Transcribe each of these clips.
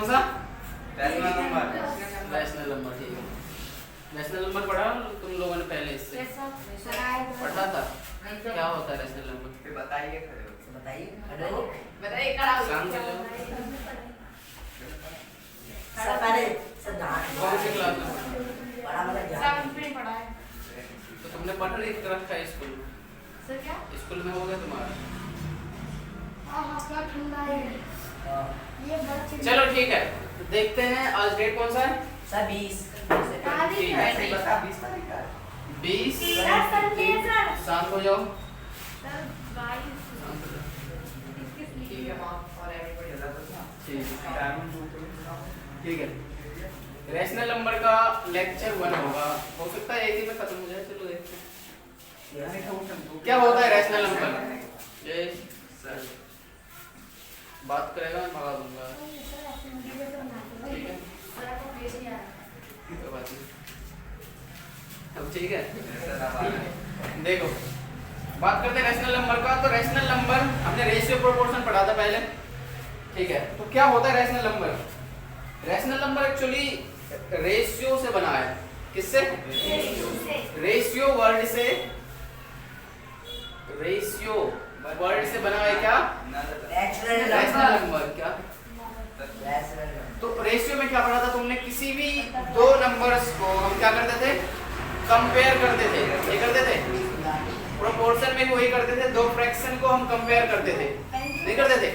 सा? Rational number. Rational number, ठीक है। रैशनल नंबर पढ़ा तुम लोगों ने पहले, इससे पढ़ा था क्या होता है रैशनल नंबर? फिर बताइए खड़े हो। बताइए शांत हो जाओ। कौन सी क्लास में? तो तुमने पढ़ रखा है स्कूल में? स्कूल में हो गया तुम्हारा? चलो ठीक है, देखते हैं आज डेट कौन सा है? 20 ठीक है, ऐसे ही बता 20 तारीख का है। 20। शांत हो जाओ। ठीक है, रैशनल नंबर का लेक्चर 1 होगा, हो सकता है एक ही में खत्म हो जाए। चलो देखते हैं क्या होता है रैशनल नंबर। ये सर बात करेगा, मैं भगा दूंगा। ठीक है, कोई बात नहीं। अब ठीक है, देखो बात करते हैं रैशनल नंबर का। तो रैशनल नंबर हमने रेशियो प्रोपोर्शन पढ़ा था पहले, ठीक है। तो क्या होता है rational number? Rational number actually ratio से बना है। किससे? रेशियो वर्ड से, रेशियो वर्ड से बना है। क्या? Rational number. क्या? तो रेशियो में क्या पढ़ा था तुमने? किसी भी दो नंबर्स को हम क्या करते थे? कंपेयर करते थे। ये करते थे प्रोपोर्शन में, वही करते थे। दो फ्रैक्शन को हम कंपेयर करते थे, नहीं करते थे?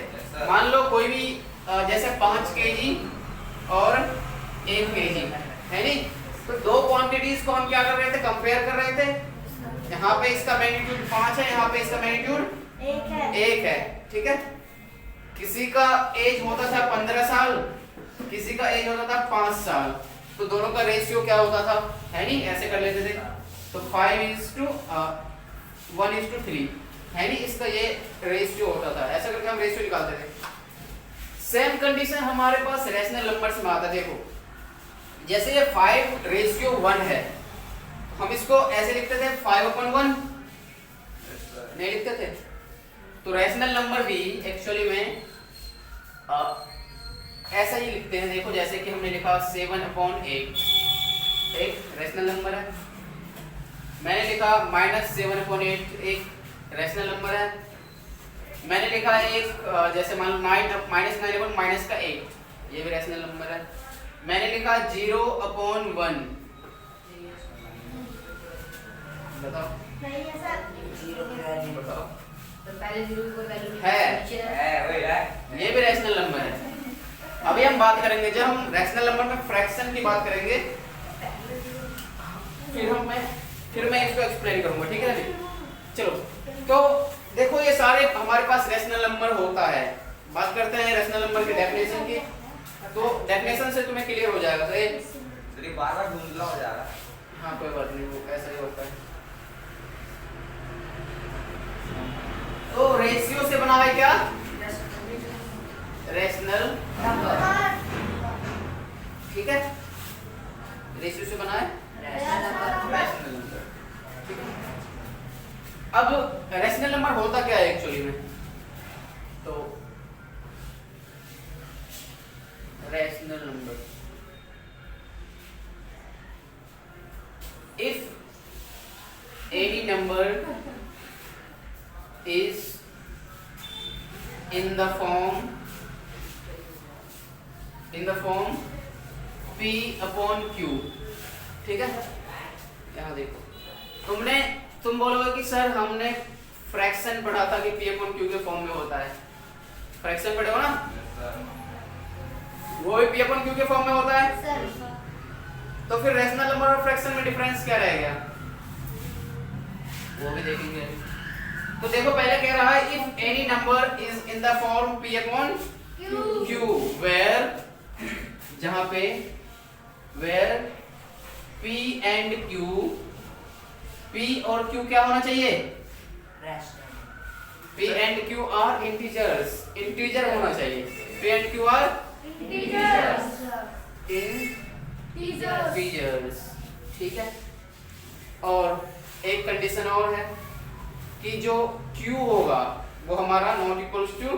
मान लो कोई भी जैसे 5 केजी और 1 केजी है नहीं, तो दो क्वांटिटीज को हम क्या कर रहे थे? कंपेयर कर रहे थे। यहाँ पे इसका मैग्नीट्यूड 5 है, यहाँ पे इसका मैग्नीट्यूड 1 है, ठीक है। किसी का एज होता था 15 साल, किसी का एज होता था 5 साल, तो दोनों का रेशियो क्या होता था? है नहीं, ऐसे कर लेते थे। तो 5:1:3 है नहीं, इसका ये रेशियो होता था। ऐसा करके हम रेशियो निकालते थे। सेम कंडीशन हमारे पास रैशनल नंबर्स में आता है। देखो जैसे ये 5:1 है, हम इसको ऐसे लिखते थे 5/1, नहीं लिखते थे? तो रैशनल नंबर भी एक्चुअली में ऐसा ही लिखते हैं। देखो जैसे कि हमने लिखा 7/8, एक रैशनल नंबर है। मैंने लिखा -7/8, एक रैशनल नंबर है। मैंने लिखा एक जैसे मान लो -9/-1, ये भी रैशनल नंबर है। मैंने लिखा 0/1, बताओ बताओ है, ये भी रैशनल नंबर है। अभी हम बात करेंगे, जब हम रैशनल नंबर में फ्रैक्शन की बात करेंगे फिर मैं इसको एक्सप्लेन करूंगा, ठीक है ना? चलो तो देखो ये सारे हमारे पास रैशनल नंबर होता है। बात करते हैं रैशनल नंबर के डेफिनेशन की। तो डेफिनेशन से तुम्हें क्लियर हो जाएगा। तो ये बार-बार धुंधला हो जा रहा है। हाँ कोई बात नहीं, वो ऐसा ही होता है। तो रेशियो से बना है क्या? रैशनल नंबर, ठीक है। रेशियो से बना है रैशनल नंबर, ठीक है। अब रैशनल नंबर होता क्या है एक्चुअली में? तो rational number, if any number is in the form P/Q, ठीक है। यहाँ देखो, तुम बोलोगे कि सर हमने फ्रैक्शन पढ़ा था कि P/Q के फॉर्म में होता है। फ्रैक्शन पढ़े हो ना? वो भी P/Q के फॉर्म में होता है। तो फिर रैशनल नंबर और फ्रैक्शन में डिफरेंस क्या रहेगा, वो भी देखेंगे। तो देखो पहले कह रहा है if any number is in the form P/Q, where, जहां पे where P and Q, P और Q क्या होना चाहिए? P and Q are integers, integer होना चाहिए। P and Q are integers, ठीक है। और एक कंडीशन और है कि जो Q होगा वो हमारा नॉट इक्वल्स टू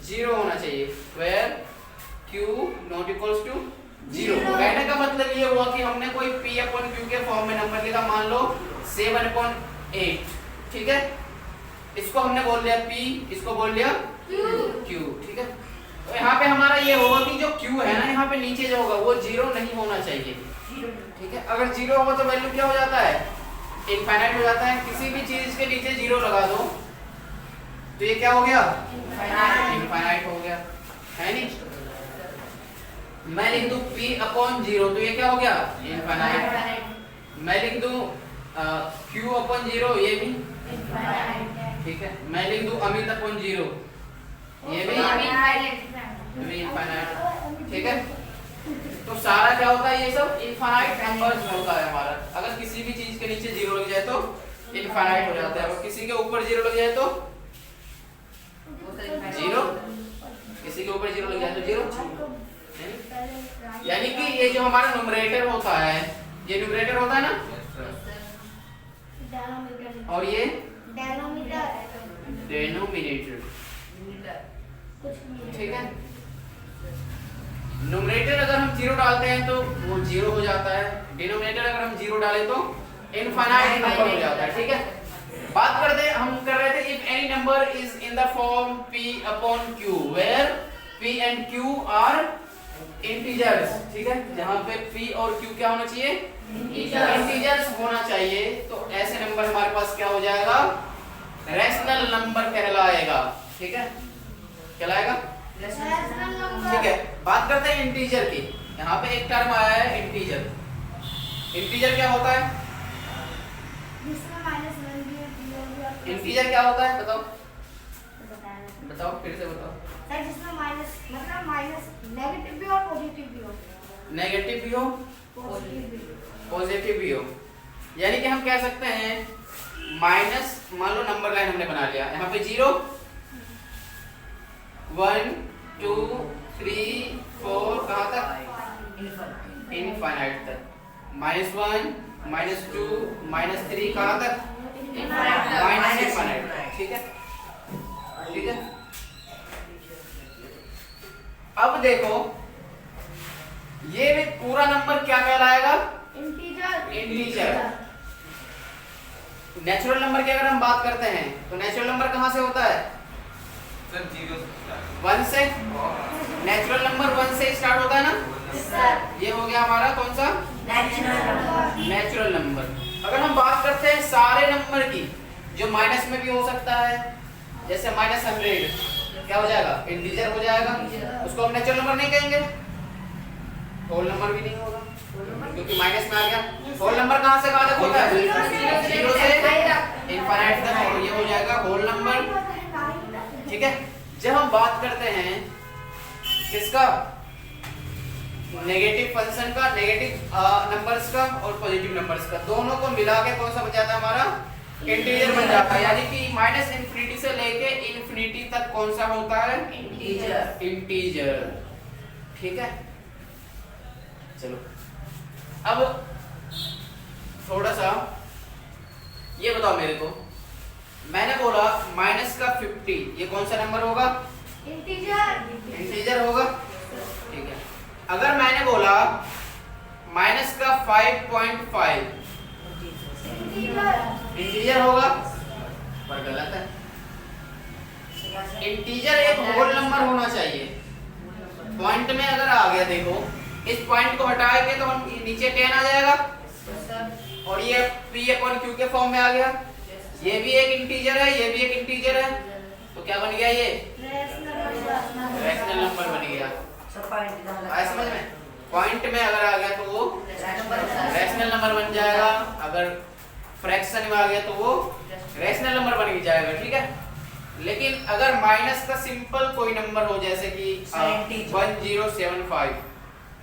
0 होना चाहिए। Where Q q not equals to 0। कहने का मतलब ये हुआ कि हमने कोई p अपॉन q के फॉर्म में नंबर लिखा, मान लो 7/8, ठीक है। इसको हमने बोल लिया p, इसको बोल लिया q, ठीक है। तो यहाँ पे हमारा ये होगा कि जो q है ना, यहाँ पे नीचे जो होगा वो 0 नहीं होना चाहिए, ठीक है। अगर 0 होगा तो वैल्यू क्या हो जाता है, इनफाइनाइट हो जाता है। किसी भी चीज के नीचे 0 लगा दो तो ये क्या हो गया, इनफाइनाइट हो गया, है नहीं। मैं लिख दूं p अपॉन 0 तो ये क्या हो गया, इनफाइनाइट। मैं लिख दूं q अपॉन 0, ये भी ठीक है। मैं लिख दूं अमित अपॉन 0, ये भी इनफाइनाइट, ठीक है। तो सारा क्या होता है, ये सब इनफाइनाइट नंबर्स होता है हमारा। अगर किसी भी चीज के नीचे 0 लग जाए तो इनफाइनाइट हो जाता है, और किसी के ऊपर 0 लग जाए तो 0, किसी के ऊपर 0 लग जाए तो 0। यानी कि ये जो हमारा न्यूमरेटर होता है, ये न्यूमरेटर होता है ना, और ये डेनोमिनेटर, ठीक है। न्यूमरेटर अगर हम 0 डालते हैं तो वो 0 हो जाता है, डिनोमिनेटर अगर हम 0 डालें तो इनफाइनाइट नंबर हो जाता है, ठीक है। बात करते हम कर रहे थे if any number is in the form p upon q where p and q are integers, ठीक है। जहां पे p और q क्या होना चाहिए, इंटीजर्स होना चाहिए। तो ऐसे नंबर हमारे पास क्या हो जाएगा, रैशनल नंबर कहलाएगा, ठीक है, कहलाएगा, ठीक है। बात करते हैं इंटीजर की। यहाँ पे एक टर्म आया है इंटीजर। इंटीजर क्या होता है, इंटीजर क्या होता है, बताओ बताओ, फिर से बताओ। सर जिसमें माइनस मतलब माइनस नेगेटिव भी और पॉजिटिव भी हो, नेगेटिव भी हो पॉजिटिव भी हो। यानी कि हम कह सकते हैं माइनस, मान लो नंबर लाइन हमने बना लिया, यहाँ पे 0 1 2 3 4 कहाँ तक, इनफाइनाइट तक। -1 -2 -3 कहाँ तक, माइनस इनफाइनाइट, ठीक है, ठीक है। अब देखो ये भी पूरा नंबर क्या कहलाएगा, इंटीजर। नेचुरल नंबर की अगर हम बात करते हैं तो नेचुरल नंबर कहाँ से होता है, सर 0 1 से। नेचुरल नंबर 1 से स्टार्ट होता है ना, ये हो गया हमारा कौन सा, नेचुरल नंबर। अगर हम बात करते हैं सारे नंबर की जो माइनस में भी हो सकता है, जैसे -100 क्या हो जाएगा, इंटीजर हो जाएगा, उसको हम नेचुरल नंबर नहीं कहेंगे, होल नंबर भी नहीं होगा क्योंकि माइनस में आ गया। होल नंबर कहाँ से कहाँ तक होता है, 0 से इनफाइनाइट तक, और ये हो जाएगा होल नंबर, ठीक है। जब हम बात करते हैं किसका, नेगेटिव फंक्शन का, नेगेटिव नंबर्स का और पॉजिटिव नंबर्स का, दोनों को मिला के कौन सा बन जाता है हमारा, इंटीजर बन जाता है। यानी कि -∞ से लेके इन्फिनिटी तक कौन सा होता है, इंटीजर, ठीक है। चलो अब थोड़ा सा ये बताओ मेरे को, मैंने बोला माइनस का 50, ये कौन सा नंबर होगा, इंटीजर होगा, ठीक है। अगर मैंने बोला माइनस का 5.5, इंटीजर होगा, पर गलत है। इंटीजर एक होल नंबर होना चाहिए। पॉइंट में अगर आ गया, देखो इस पॉइंट को हटाएंगे तो हम नीचे 10 आ जाएगा, और ये p अपॉन q के फॉर्म में आ गया। ये भी एक इंटीजर है, ये भी एक इंटीजर है, तो क्या बन गया, ये रैशनल नंबर बन गया। आया समझ में, पॉइंट में अगर आ गया तो वो रैशनल नंबर बन जाएगा, अगर फ्रैक्शन में आ गया तो वो रैशनल नंबर बन जाएगा, ठीक है। लेकिन अगर माइनस का सिंपल कोई नंबर हो, जैसे कि 1075,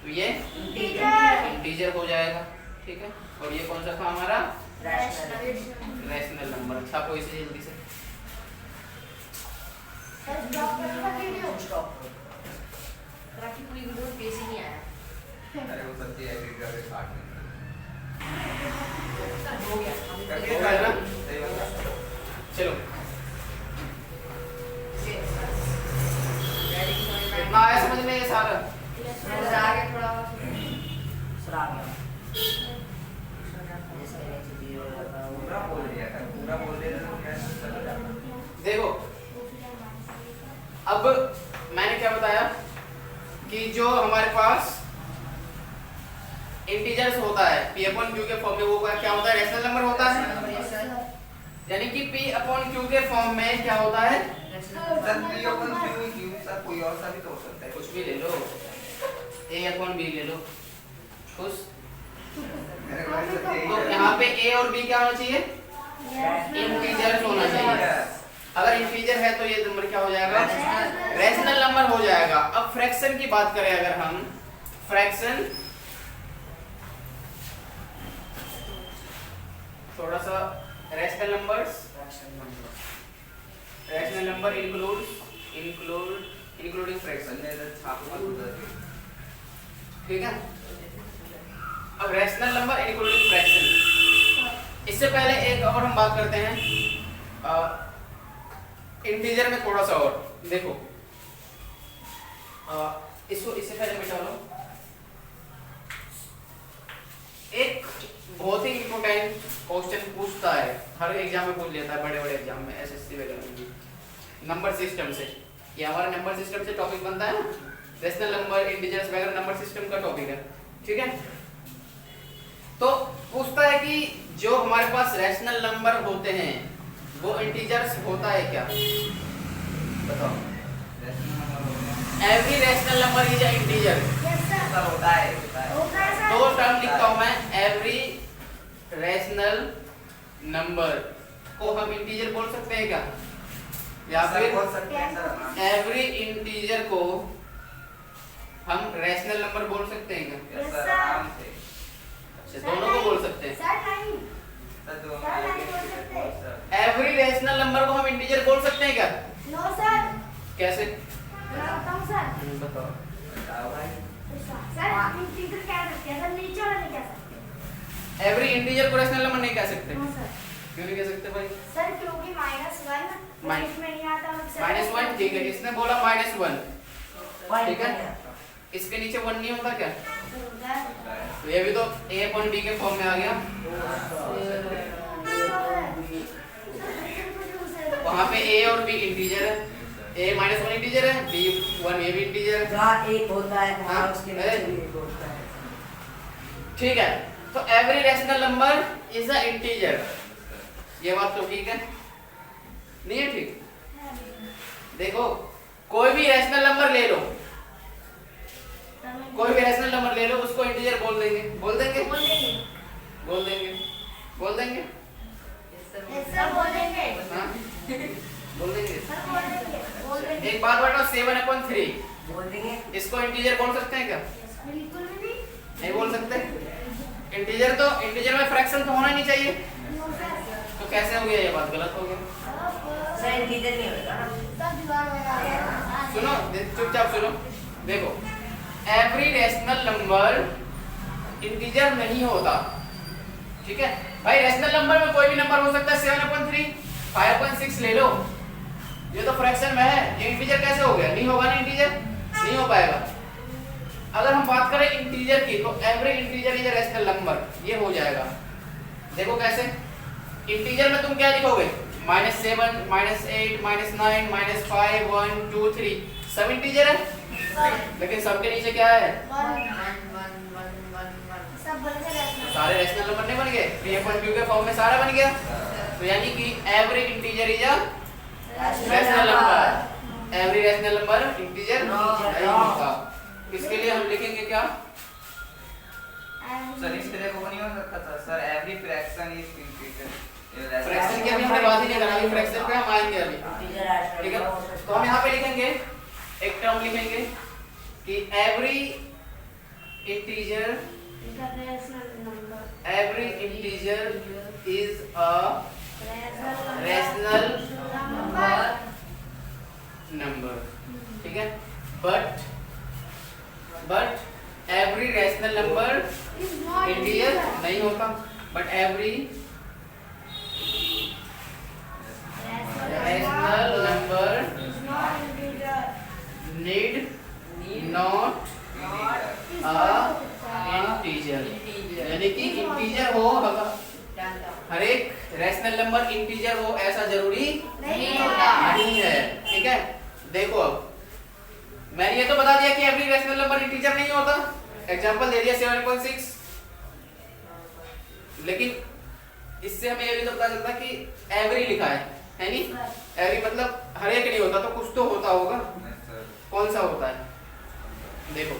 तो ये इंटीजर हो जाएगा, ठीक है। और ये कौन सा था हमारा, रैशनल नंबर। छापो इसे जल्दी से। पूरी वीडियो में पेश ही नहीं आया। अरे वो सच्ची एडिट करके काट हो गया, करके काटना सही बात है। चलो इतना आया समझ में ये सारा। कि जो हमारे पास इंटीजर्स होता है p अपॉन q के फॉर्म में, वो क्या होता है? रैशनल नंबर होता है। यानी कि p अपॉन q के फॉर्म में क्या होता है? सर p अपन q सर कोई और सा भी तो हो सकता है, कुछ भी ले लो, a अपॉन b ले लो, खुश। मेरे भाई सब यही तो है। यहाँ पे a और b क्या होना चाहिए? इंटीजर्स होना चाहिए। अगर इंटीजर है तो ये नंबर क्या हो जाएगा? रैशनल नंबर हो जाएगा। अब फ्रैक्शन की बात करें, अगर हम फ्रैक्शन, थोड़ा सा rational numbers, rational number including fraction, Sanjay Dutt छाप मत उधर। ठीक है। अब रैशनल नंबर इंक्लूडिंग फ्रैक्शन, इससे पहले एक और हम बात करते हैं इंटीजर में थोड़ा सा और देखो, इसको इससे पहले मिटा लो। एक बहुत ही इंपॉर्टेंट क्वेश्चन पूछता है, हर एग्जाम में पूछ लेता है, बड़े बड़े एग्जाम में, एसएससी वगैरह में भी, नंबर सिस्टम से। ये हमारा नंबर सिस्टम से टॉपिक बनता है ना, रैशनल नंबर, इंटीजर्स वगैरह नंबर सिस्टम का टॉपिक है, ठीक है। तो पूछता है कि जो हमारे पास रैशनल नंबर होते हैं वो इंटीजर्स होता है क्या? बताओ। Every rational number is a integer. Sir होता है दो टर्म लिखता हूं मैं, एवरी रैशनल नंबर को हम इंटीजर बोल सकते हैं क्या? या फिर बोल सकते हैं सर। एवरी इंटीजर को हम रैशनल नंबर बोल सकते हैं क्या? यस सर, आराम से। अच्छा, दोनों को बोल सकते हैं। सर दोनों सर। एवरी रैशनल नंबर को हम इंटीजर बोल सकते हैं क्या? नो सर, कैसे? मैं बताऊं सर। बताओ। बताओ भाई। सर इंटीजर क्या सकते हैं? सर नीचे वाले क्या सकते हैं? एवरी इंटीजर को रैशनल नंबर नहीं कह सकते। No sir. क्यों नहीं कह सकते भाई? सर क्योंकि -1 माइनस में नहीं आता। -1, ठीक है, इसने बोला -1, ठीक है। इसके नीचे 1 नहीं होता क्या? तो ये भी तो a अपॉन b के फॉर्म में आ गया। वहाँ पे a और b इंटीजर है, a -1 इंटीजर है, b 1 ये भी इंटीजर है। जहाँ एक होता है हाँ, वहाँ उसके नीचे भी एक होता है। ठीक है, तो every rational number is a integer. ये बात तो ठीक है, नहीं है ठीक? देखो, कोई भी रैशनल नंबर ले लो, कोई भी रैशनल नंबर ले लो, उसको इंटीजर बोल देंगे। बोल देंगे? बोल देंगे। बोल देंगे? सर बोल देंगे। हाँ? बोल देंगे। सर बोल देंगे। एक बात बताओ, 7/3 बोल देंगे। इसको इंटीजर बोल सकते हैं क्या? बिल्कुल भी नहीं बोल सकते। इंटीजर तो, इंटीजर में फ्रैक्शन तो होना नहीं चाहिए, नो सर। तो कैसे हो गया? ये बात गलत हो गया। सर इंटीजर नहीं होगा ना। सब दीवार लगा सुनो, चुपचाप सुनो। देखो, एवरी रैशनल नंबर इंटीजर नहीं होता, ठीक है भाई। रैशनल नंबर में कोई भी नंबर हो सकता है, 7/3, 5/6 ले लो, ये तो फ्रैक्शन में है, ये इंटीजर कैसे हो गया? नहीं होगा ना इंटीजर, नहीं हो पाएगा। अगर हम बात करें इंटीजर की, तो every integer is a rational number, ये हो जाएगा। देखो कैसे, इंटीजर में तुम क्या लिखोगे? -7, -8, -9, -5, 1, 2, 3, सब इंटीजर है, लेकिन सबके नीचे क्या है? सब बन गए रैशनल। सारे रैशनल नंबर नहीं बन गए? p अपॉन q के फॉर्म में सारा बन गया। तो यानी कि every integer is a rational number. Every rational number integer नहीं होता। इसके लिए हम लिखेंगे क्या? सर इस तरह को नहीं हो सकता था sir. Every fraction is integer. Fraction की अभी हमने बात ही नहीं करा, अभी फ्रैक्शन पे हम आएंगे अभी, इंटीजर रैशनल ठीक है। हो सकता तो हम यहाँ पे लिखेंगे, एक टर्म लिखेंगे कि every integer, every integer is a rational number, ठीक है। But every rational number integer नहीं होता, but every rational number need not integer, यानी कि इंटीजर हो, हर एक रैशनल नंबर इंटीजर हो ऐसा जरूरी नहीं होता। नहीं है, ठीक है। देखो अब मैंने ये तो बता दिया कि एवरी रैशनल नंबर इंटीजर नहीं होता, एग्जांपल दे दिया 7.6, लेकिन इससे हमें ये भी तो पता चलता कि एवरी लिखा है नहीं? एवरी मतलब हर एक नहीं होता, तो कुछ तो होता होगा। कौन सा होता है? देखो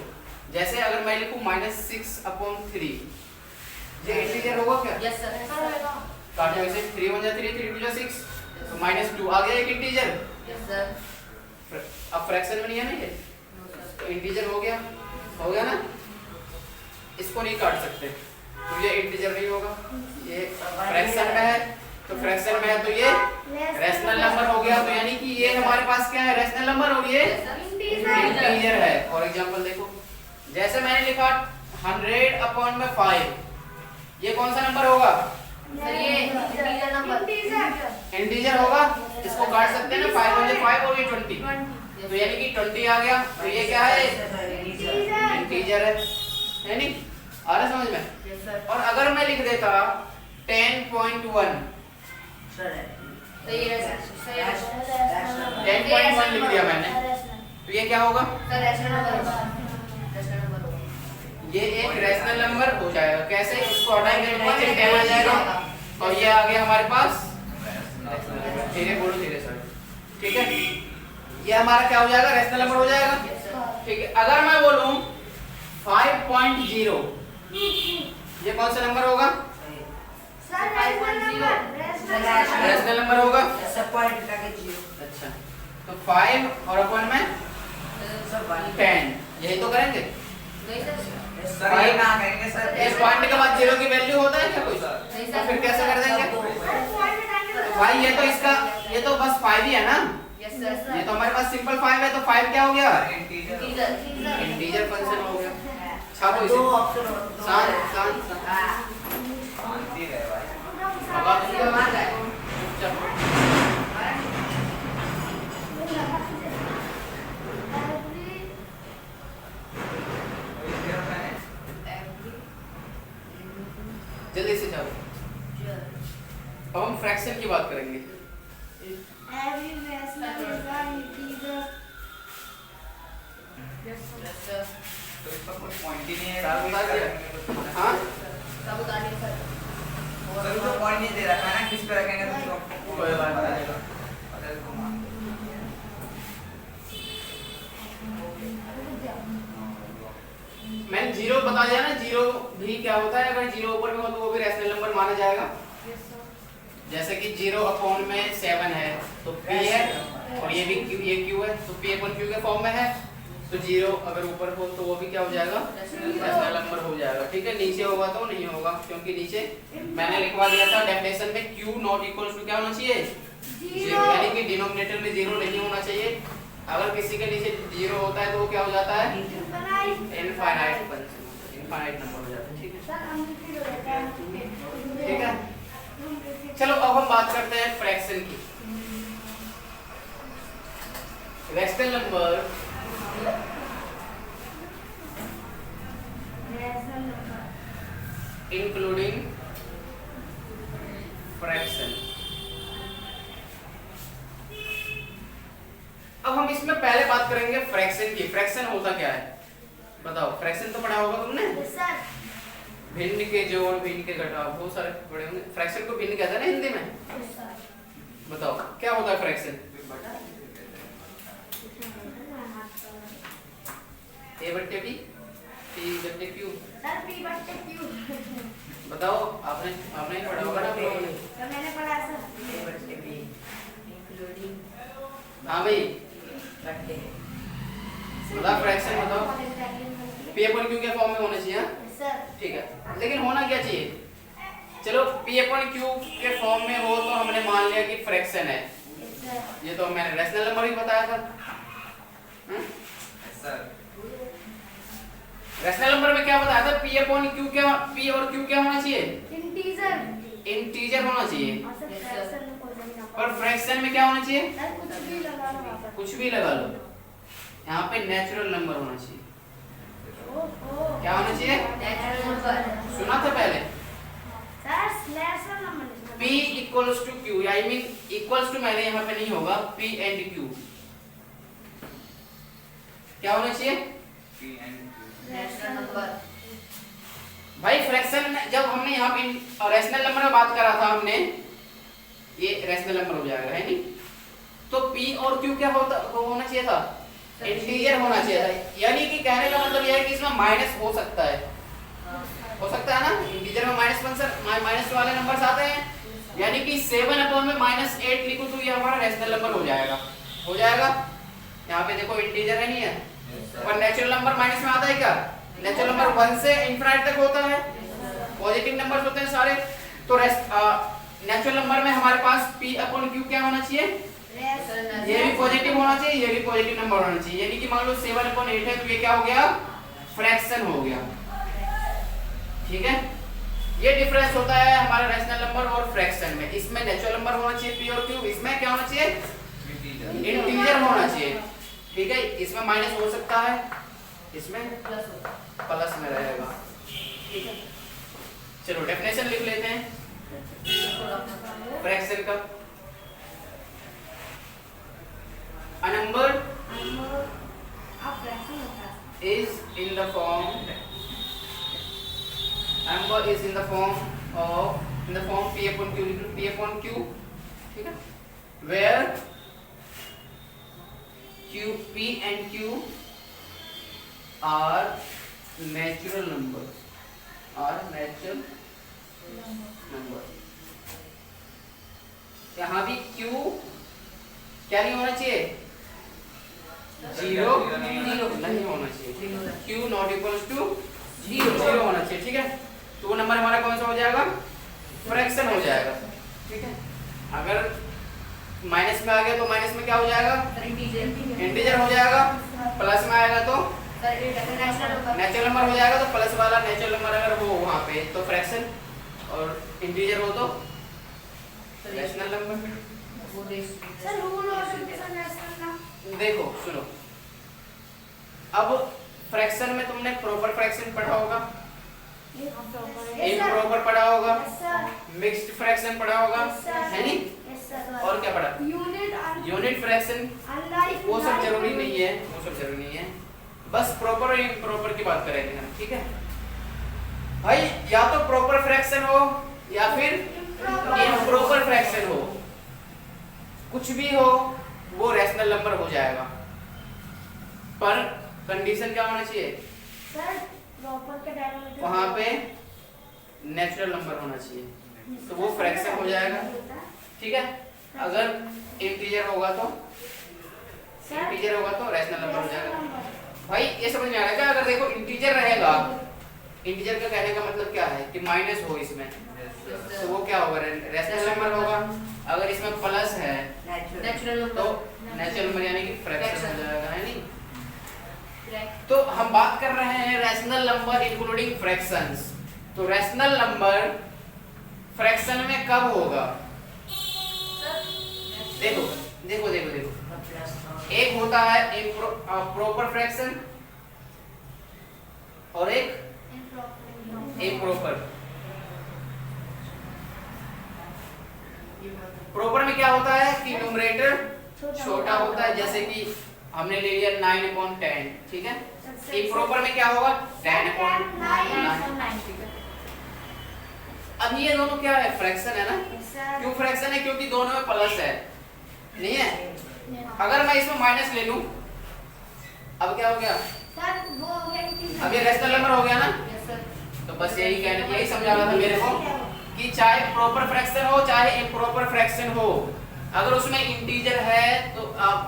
जैसे अगर मैं लिखूं -6/3, ये इंटीजर होगा क्या? Yes sir. काटने में से 3 1 जा 3 3 2 जा 6, तो -2 आ गया एक इंटीजर। Yes sir. अब फ्रैक्शन में नहीं है ना ये, तो इंटीजर हो गया ना? इसको नहीं काट सकते, तो ये इंटीजर नहीं होगा। ये फ्रैक्शन में है, तो फ्रैक्शन में है तो ये रैशनल नंबर हो गया। तो यानी कि ये हमारे पास क्या है? रैशनल नंबर और ये इंटीजर है। और एग्जांपल देखो, जैसे मैंने लिखा 100/5, ये कौन सा नंबर होगा? सर ये इंटीजर नंबर। इंटीजर होगा, इसको काट सकते हैं ना, 5 1 5 और ये 20, तो यानी कि 20 आ गया। तो ये क्या है? इंटीजर है नहीं? आ रहा समझ में? Yes sir. और अगर मैं लिख देता 10.1, सर सही है सर। 10.1 लिख दिया मैंने, तो ये क्या होगा? सर रैशनल नंबर होगा। रैशनल नंबर होगा। ये एक रैशनल नंबर हो जाएगा। कैसे? इसको हटाएंगे तो नीचे 10 आ जाएगा, और ये आ गया हमारे पास, धीरे बोलो धीरे सर, ठीक है? ये हमारा क्या हो जाएगा? रैशनल नंबर हो जाएगा, ठीक है? अगर मैं बोलूं 5.0, ये कौन सा नंबर होगा? रैशनल नंबर होगा। सब पॉइंट का के 0। अच्छा, तो 5 और अपन में सब 10, यही तो करेंगे। नहीं सर। सर ये ना करेंगे सर। इस पॉइंट के बाद 0 की वैल्यू होता है क्या कोई? नहीं तो सर। फिर कैसे कर देंगे भाई? ये तो इसका, ये तो बस 5 ही है ना? Yes sir. ये तो हमारे पास सिंपल 5 है, तो 5 क्या हो गया? Integer integer. इंटीजर फंक्शन हो गया। छापो इसे। दो ऑप्शन शांत शांत शांति रहे भाई। चुपचाप। जल्दी से जाओ। अब हम फ्रैक्शन की बात करेंगे। Yes sir. तो इसका कोई पॉइंट ही नहीं है। साहब बता दिया। हाँ? सब उतारिए सर। सर उसको पॉइंट नहीं दे रखा है ना, किस पे रखेंगे तो उसको कोई बात नहीं। अगर इसको मान मैंने 0 बता दिया ना, 0 भी क्या होता है? अगर 0 ऊपर में हो तो वो भी रैशनल नंबर माना जाएगा। जैसे कि 0/7 है, तो p है, और ये भी q, ये q है, तो p/q के फॉर्म में है, तो 0 अगर ऊपर हो तो वो भी क्या हो जाएगा? रैशनल नंबर हो जाएगा, ठीक है? नीचे होगा तो नहीं होगा, क्योंकि नीचे मैंने लिखवा दिया था डेफिनेशन में q नॉट इक्वल्स टू क्या होना चाहिए? 0, यानी कि डिनोमिनेटर में 0 नहीं होना चाहिए। अगर किसी के नीचे 0 होता है तो वो क्या हो जाता है? इनफाइनाइट नंबर हो जाता है, ठीक है? ठीक है, चलो अब हम बात करते हैं फ्रैक्शन की। Rational number including fraction. अब हम इसमें पहले बात करेंगे फ्रैक्शन की। फ्रैक्शन होता क्या है बताओ? फ्रैक्शन तो पढ़ा होगा तुमने, भिन्न के जोड़, भिन्न के घटाव, बहुत सारे पढ़े होंगे। फ्रैक्शन को भिन्न कहते हैं ना हिंदी में, बताओ क्या होता है फ्रैक्शन? a/b p/q। बताओ, आपने ही पढ़ा होगा ना? मैंने पढ़ा सर। हाँ भाई, बताओ फ्रैक्शन बताओ। p/q के फॉर्म में होना चाहिए, ठीक है? लेकिन होना क्या चाहिए? चलो p/q के फॉर्म में हो तो हमने मान लिया कि फ्रैक्शन है। ये तो मैंने रैशनल नंबर ही बताया था। सर रैशनल नंबर में क्या बताया था? p/q क्या, p और q क्या होना चाहिए? इंटीजर होना चाहिए। पर फ्रैक्शन में क्या होना चाहिए? कुछ भी लगा लो, यहाँ पे नेचुरल नंबर होना चाहिए। क्या होना चाहिए? Natural number. सुना था पहले? p equals to q, I mean equals to मैंने यहाँ पे नहीं होगा, p एंड q। क्या होना चाहिए P and Q। Rational number. भाई फ्रैक्शन में जब हमने यहाँ पे रैशनल नंबर में बात करा था हमने, ये रैशनल नंबर हो जाएगा है नहीं, तो P और Q क्या होना चाहिए था, इंटीजर होना चाहिए था। यानी कि कहने का मतलब यह है कि इसमें माइनस हो सकता है, हो सकता है ना, इंटीजर में माइनस वाले नंबर्स आते हैं। यानी कि 7 में -8 लिखो तो ये हमारा रैशनल नंबर हो जाएगा, हो जाएगा। यहाँ पे देखो इंटीजर है नहीं है, पर नेचुरल नंबर माइनस में आता है क्या, नेचुरल नंबर 1 से इंफिनिट तक होता है, पॉजिटिव नंबर्स होते हैं सारे। तो नेचुरल नंबर में हमारे पास P/Q क्या होना चाहिए, ये भी पॉजिटिव होना चाहिए, ये भी पॉजिटिव नंबर होना चाहिए। यानी कि मान लो 7/8 है तो ये क्या हो गया, फ्रैक्शन हो गया, ठीक है। ये डिफरेंस होता है हमारे रैशनल नंबर और फ्रैक्शन में। इसमें नेचुरल नंबर होना चाहिए P और Q, इसमें क्या होना चाहिए, इंटीजर होना चाहिए, ठीक है। इसमें माइनस हो सकता है, इसमें प्लस में रहेगा, ठीक है। चलो डेफिनेशन लिख लेते हैं फ्रैक्शन का। A number is in the form P/Q, ठीक है, where P and Q are natural numbers, यहाँ भी Q क्या नहीं होना चाहिए, 0 नहीं होना चाहिए, Q नॉट इक्वल्स टू 0 होना चाहिए, ठीक है। तो वो नंबर हमारा कौन सा हो जाएगा, फ्रैक्शन हो जाएगा, ठीक है। अगर माइनस में आ गया तो माइनस में क्या हो जाएगा, इंटीजर हो जाएगा। प्लस में आएगा तो नेचुरल नंबर हो जाएगा, तो प्लस वाला नेचुरल नंबर अगर हो वहाँ पे तो फ्रैक्शन, और इंटीजर हो तो रैशनल नंबर। सर रूल और सर रैशनल ना, देखो सुनो, अब फ्रैक्शन में तुमने प्रॉपर फ्रैक्शन पढ़ा होगा, इम्प्रॉपर पढ़ा होगा, मिक्स्ड फ्रैक्शन पढ़ा होगा, है नहीं, और क्या पढ़ा, यूनिट फ्रैक्शन। वो सब जरूरी नहीं है, वो सब जरूरी नहीं है, बस प्रॉपर और इम्प्रॉपर की बात करेंगे हम, ठीक है भाई। या तो प्रॉपर फ्रैक्शन हो या फिर इम्प्रॉपर फ्रैक्शन हो, कुछ भी हो वो रैशनल नंबर हो जाएगा, पर कंडीशन क्या होना चाहिए, सर प्रॉपर के डेरिवेटिव वहां पे नेचुरल नंबर होना चाहिए, तो वो फ्रैक्शन हो जाएगा, ठीक है। अगर इंटीजर होगा तो रैशनल नंबर हो जाएगा। भाई ये समझ में आ रहा है क्या, अगर देखो इंटीजर रहेगा, इंटीजर का कहने का मतलब क्या है कि माइनस हो इसमें, तो वो क्या होगा, रैशनल नंबर होगा। अगर इसमें प्लस है नेचुरल तो नंबर, नेचुरल नंबर यानी कि फ्रैक्शन हो जाएगा, है नहीं। तो हम बात कर रहे हैं रैशनल नंबर इंक्लूडिंग फ्रैक्शंस। तो रैशनल नंबर फ्रैक्शन में कब होगा, देखो देखो देखो देखो, एक होता है प्रॉपर फ्रैक्शन और एक इम्प्रॉपर। प्रॉपर में क्या होता है कि न्यूमरेटर छोटा होता है, जैसे कि हमने ले लिया 9/10, ठीक है। इम्प्रॉपर में क्या होगा, 10/9, ठीक है। अब ये दोनों क्या है, फ्रैक्शन है ना, क्यों फ्रैक्शन है, क्योंकि दोनों में प्लस है, नहीं है। अगर मैं इसमें माइनस ले लूं, अब क्या हो गया, अब ये रैशनल नंबर हो गया ना। तो बस यही समझाना था मेरे को कि चाहे प्रॉपर फ्रैक्शन हो चाहे इम्प्रॉपर फ्रैक्शन हो, अगर उसमें इंटीजर है तो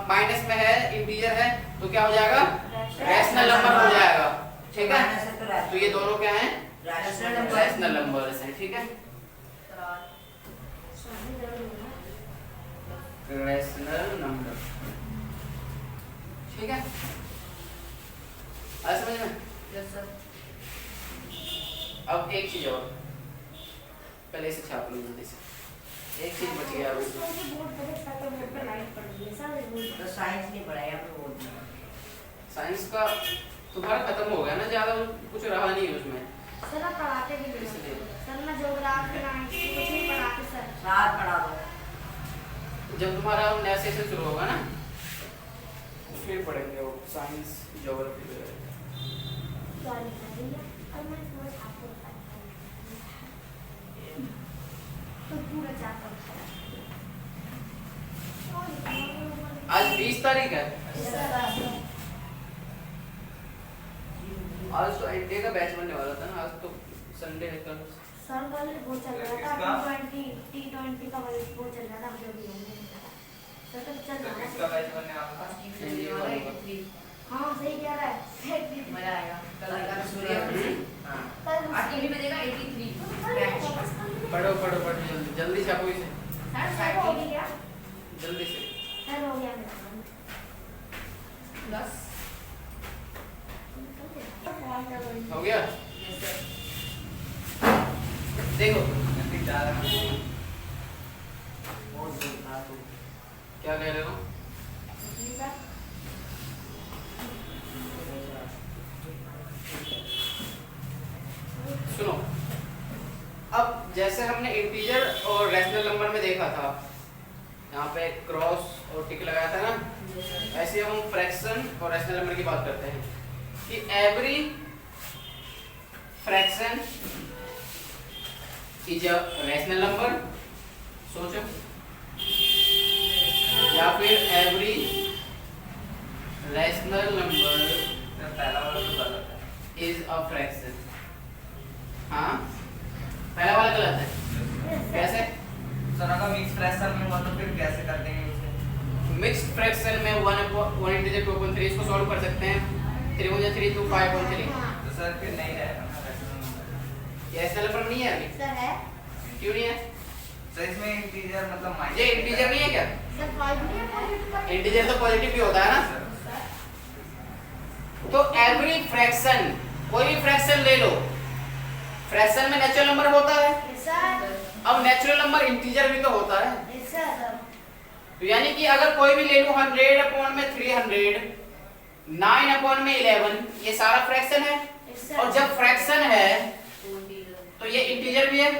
माइनस में है, इंटीजर है तो क्या हो जाएगा, रैशनल नंबर हो जाएगा, ठीक है। तो ये दोनों क्या हैं, रैशनल नंबर्स हैं, ठीक है। रैशनल नंबर, ठीक है, आ समझ में। अब एक चीज और, पहले से छाप लो जल्दी से, एक चीज बच गया अभी। तो साइंस नहीं पढ़ाया आपने, बोल साइंस का तुम्हारा खत्म हो गया ना, ज्यादा कुछ रहा नहीं है उसमें। सर आप पढ़ाते भी नहीं इसलिए सर, मैं ज्योग्राफी कुछ नहीं पढ़ाते सर। साथ पढ़ा दो। जब तुम्हारा नया सेशन शुरू होगा ना, फिर पढ़ेंगे वो साइंस ज्योग्राफी वगैरह। सॉरी भैया, और मैं बस आपको बताता हूँ। तो पूरा चार आज 20 तारीख है। आज तो आईटी का बैच बनने वाला था ना, आज तो संडे है कल। सर कल वो चल रहा था T20 का वो चल रहा था, मुझे भी हमने बताया सर तो चल रहा किसका है। बैच बनने वाला था? हाँ सही कह रहा है। मजा आएगा कल आएगा सूर्य हाँ। कल आज टीवी पे देखा 83 मैच पढ़ो पढ़ो पढ़ो जल्दी जल्दी छापो इसे, सर हो गया, जल्दी से। सर हो गया मेरा। 10 हो गया? यस सर देखो नतीजा जा रहा है। क्या कह रहे हो? सुनो, अब जैसे हमने इंटीजर और रैशनल नंबर में देखा था, यहाँ पे क्रॉस और टिक लगाया था ना, ऐसे हम फ्रैक्शन और रैशनल नंबर की बात करते हैं कि every fraction is a rational number, सोचो, या फिर एवरी रैशनल नंबर सर पहला वाला तो गलत है। Is a fraction. हाँ, पहला वाला गलत है। कैसे? सर अगर मिक्स फ्रैक्शन में हुआ तो फिर कैसे कर देंगे उसे? मिक्स्ड फ्रैक्शन में 1 इंटीजर 2.3 इसको सॉल्व कर सकते हैं। 3 1 3 2 5.3। तो सर फिर नहीं रहेगा ना रैशनल नंबर। ये रैशनल नंबर नहीं है अभी। सर है क्यों नहीं है? सर इसमें इंटीजर मतलब माइनस। ये इंटीजर नहीं है क्या? सर 5 नहीं है। इंटीजर तो पॉजिटिव भी होता है ना। तो एवरी फ्रैक्शन, कोई भी फ्रैक्शन ले लो, फ्रैक्शन में नेचुरल नंबर होता है। सर अब नेचुरल नंबर इंटीजर भी तो होता है। सर तो यानी कि अगर कोई भी ले लो 100 अपॉन में 300, 9 अपॉन में 11, ये सारा फ्रैक्शन है। और जब फ्रैक्शन है तो ये इंटीजर भी है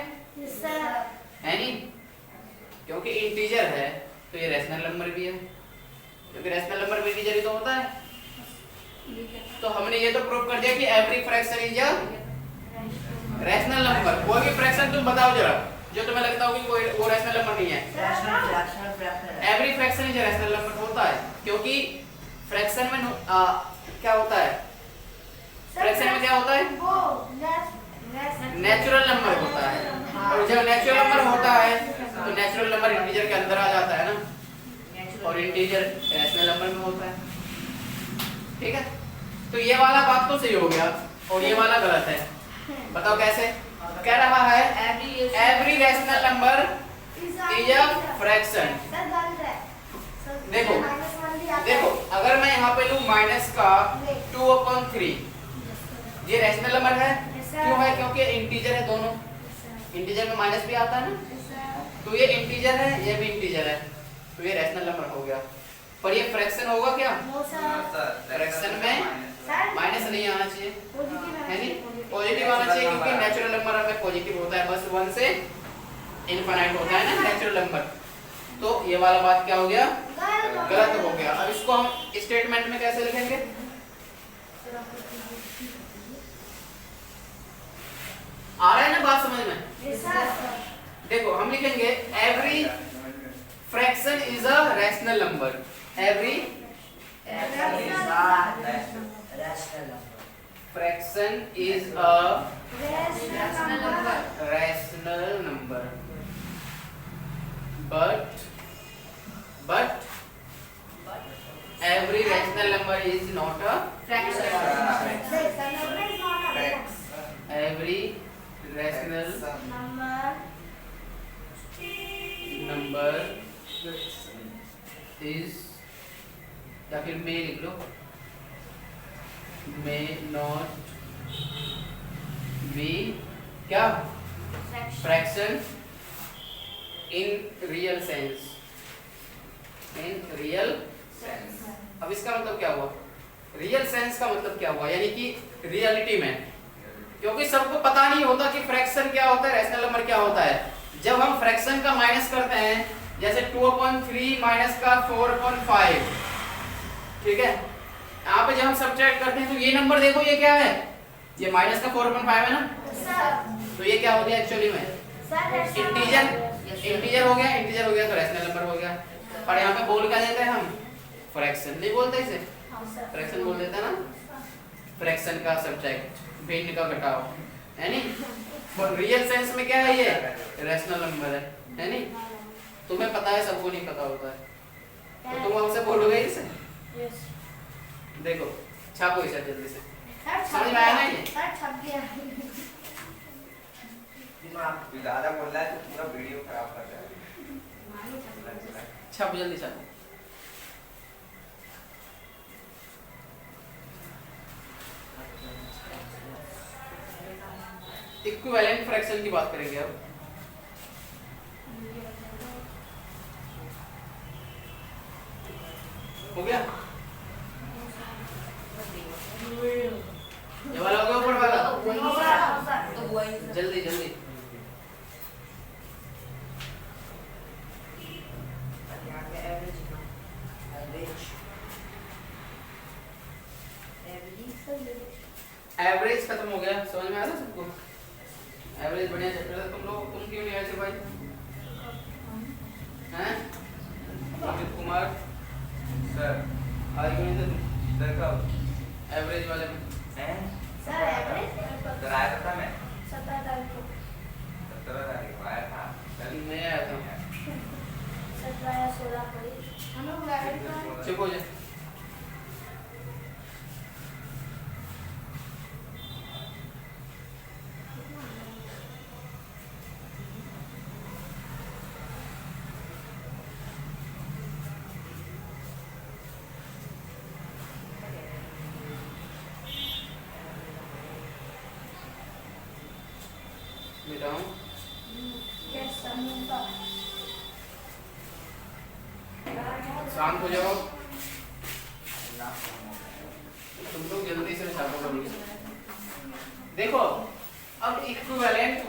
नहीं? क्योंकि इंटीजर है तो ये रैशनल नंबर भी है, क्योंकि रैशनल नंबर भी इंटीजर ही तो होता है। तो हमने ये तो प्रूव कर दिया कि every fraction is a rational number. कोई भी फ्रैक्शन तुम बताओ जरा जो तुम्हें लगता हो कि कोई वो रैशनल नंबर नहीं है। Every fraction is a rational number होता है, क्योंकि फ्रैक्शन में क्या होता है? फ्रैक्शन में क्या होता है? नेचुरल नंबर होता है। और जब नेचुरल नंबर होता है तो नेचुरल नंबर इंटीजर के अंदर आ जाता है ना, और इंटीजर रैशनल नंबर में होता है। ठीक है, तो ये वाला बात तो सही हो गया और ये वाला गलत है। बताओ कैसे? कह रहा है every rational number is a fraction. देखो देखो, अगर मैं यहाँ पे लूँ माइनस का 2/3, ये रैशनल नंबर है। क्यों है? क्योंकि इंटीजर है दोनों। इंटीजर में माइनस भी आता है ना, तो ये इंटीजर है, ये भी इंटीजर है, तो ये रैशनल नंबर हो गया। पर ये फ्रैक्शन होगा क्या? फ्रैक्शन में माइनस नहीं आना चाहिए, है नहीं? पॉजिटिव आना चाहिए, क्योंकि नेचुरल नंबर हमें पॉजिटिव होता है, बस 1 से इनफिनाइट होता है ना नेचुरल नंबर। तो ये वाला बात क्या हो गया? गलत हो गया। अब इसको हम स्टेटमेंट में कैसे लिखेंगे? आ रहा है ना बात समझ में? देखो हम लिखेंगे every fraction is a rational number. Every fraction is a rational number, but every rational number is not a fraction every rational number is, या फिर may लिख लो, may not be क्या? Fraction in real sense, in real sense। अब इसका मतलब क्या हुआ? Real sense का मतलब क्या हुआ? यानी कि रियलिटी में, क्योंकि सबको पता नहीं होता कि फ्रैक्शन क्या होता है, रैशनल नंबर क्या होता है। जब हम फ्रैक्शन का माइनस करते हैं, जैसे 2/3 माइनस का 4/5, ठीक है, यहाँ पे जब हम सब्ट्रैक्ट करते हैं तो ये नंबर देखो, ये क्या है, ये माइनस का 4.5 है ना, तो ये क्या हो गया एक्चुअली में इंटीजर हो गया तो रैशनल नंबर हो गया। और यहाँ पे बोल क्या देते हैं हम, फ्रैक्शन नहीं बोलते इसे, फ्रैक्शन बोल देते हैं ना, फ्रैक्शन का सब्ट्रैक्ट, भिन्न का घटाव, है नहीं। और रियल सेंस में क्या है, ये रैशनल नंबर है नहीं। तुम्हें पता है, सबको नहीं पता होता है, तो तुम हमसे बोलोगे इसे। देखो छापो इसे जल्दी से, समझ में आया ना ये? तू ज्यादा बोल रहा है तो पूरा वीडियो खराब कर रहा है। छापो जल्दी छापो। इक्विवेलेंट फ्रैक्शन की बात करेंगे अब। हो गया ये वाला, हो गया ऊपर वाला, जल्दी जल्दी। एवरेज खत्म हो गया, समझ में आया था सबको? एवरेज बढ़िया चैप्टर है। तुम क्यों नहीं आए थे भाई? हैं? अमित कुमार सर आज क्यों नहीं थे तुम? सर का एवरेज वाले में हैं? सर एवरेज सर आया था मैं 17 तारीख को 17 तारीख को आया था। कल नहीं आया था। 17 या 16 को हम लोग लाइव चुप हो जा। मिटाऊं? शांत हो जाओ तुम लोग, जल्दी से छापो करो। देखो अब इक्विवेलेंट